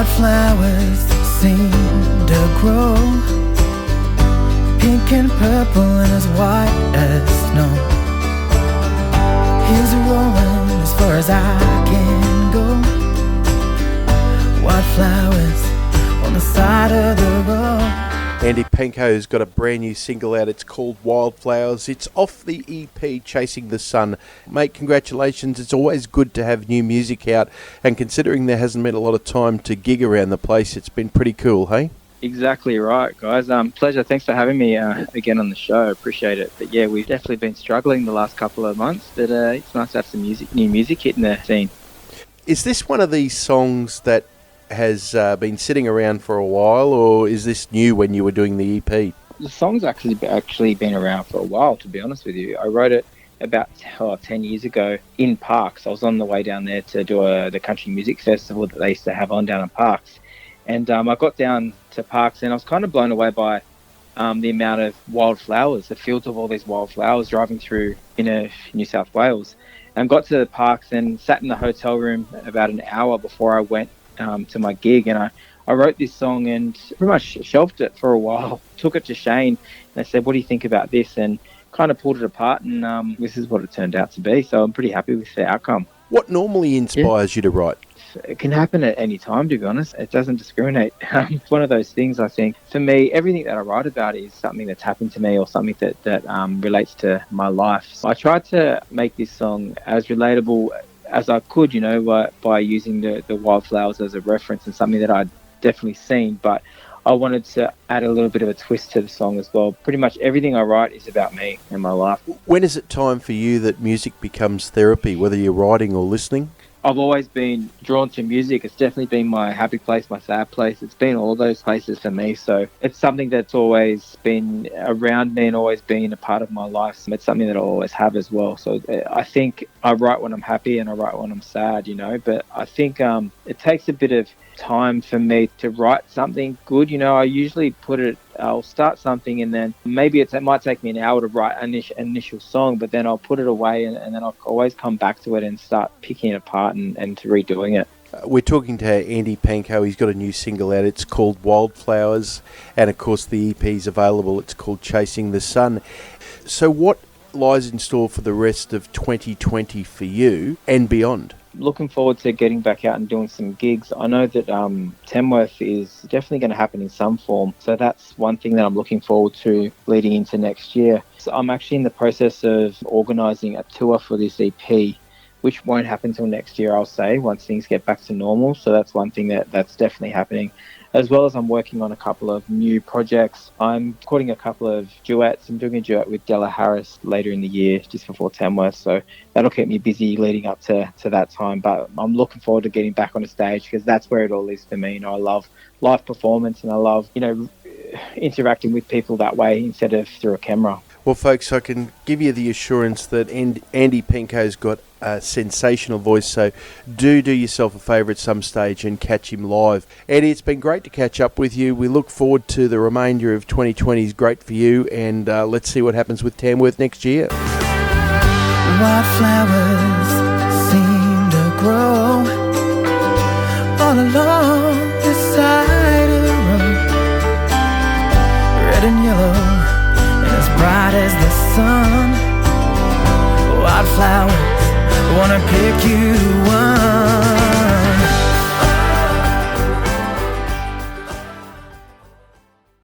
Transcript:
Wildflowers seem to grow, pink and purple and as white as snow. Hills are rolling as far as I can go. Wildflowers on the side of the road. Andy Penkow's got a brand new single out. It's called Wildflowers. It's off the EP Chasing the Sun. Mate, congratulations. It's always good to have new music out, and considering there hasn't been a lot of time to gig around the place, it's been pretty cool, hey? Exactly right, guys. Pleasure. Thanks for having me again on the show. Appreciate it. But yeah, we've definitely been struggling the last couple of months, but it's nice to have some new music hitting the scene. Is this one of these songs that has been sitting around for a while, or is this new when you were doing the EP? The song's actually been around for a while, to be honest with you. I wrote it about 10 years ago in Parks. I was on the way down there to do the country music festival that they used to have on down in Parks. And I got down to Parks and I was kind of blown away by the amount of wildflowers, the fields of all these wildflowers driving through in New South Wales. And got to the Parks and sat in the hotel room about an hour before I went to my gig, and I wrote this song and pretty much shelved it for a while. Took it to Shane and I said, what do you think about this? And kind of pulled it apart, and this is what it turned out to be. So I'm pretty happy with the outcome. What normally inspires you to write? It can happen at any time, to be honest. It doesn't discriminate. It's one of those things, I think. For me, everything that I write about is something that's happened to me or something that relates to my life. So I tried to make this song as relatable as I could, by using the wildflowers as a reference and something that I'd definitely seen. But I wanted to add a little bit of a twist to the song as well. Pretty much everything I write is about me and my life. When is it time for you that music becomes therapy, whether you're writing or listening? I've always been drawn to music. It's definitely been my happy place, my sad place. It's been all those places for me. So it's something that's always been around me and always been a part of my life. It's something that I'll always have as well. So I think I write when I'm happy and I write when I'm sad, but I think it takes a bit of time for me to write something good. I usually I'll start something and then maybe it might take me an hour to write an initial song, but then I'll put it away and then I'll always come back to it and start picking it apart and redoing it. We're talking to Andy Penkow. He's got a new single out. It's called Wildflowers, and of course the EP is available. It's called Chasing the Sun. So what lies in store for the rest of 2020 for you and beyond? Looking forward to getting back out and doing some gigs. I know that Tamworth is definitely going to happen in some form. So that's one thing that I'm looking forward to leading into next year. So I'm actually in the process of organising a tour for this EP, which won't happen till next year, I'll say, once things get back to normal. So that's one thing that's definitely happening. As well as I'm working on a couple of new projects. I'm recording a couple of duets. I'm doing a duet with Della Harris later in the year, just before Tamworth. So that'll keep me busy leading up to that time. But I'm looking forward to getting back on a stage because that's where it all is for me. I love live performance and I love, interacting with people that way instead of through a camera. Well, folks, I can give you the assurance that Andy Penkow's got a sensational voice, so do yourself a favour at some stage and catch him live. Andy, it's been great to catch up with you. We look forward to the remainder of 2020 is great for you, and let's see what happens with Tamworth next year. Wildflowers seem to grow all alone.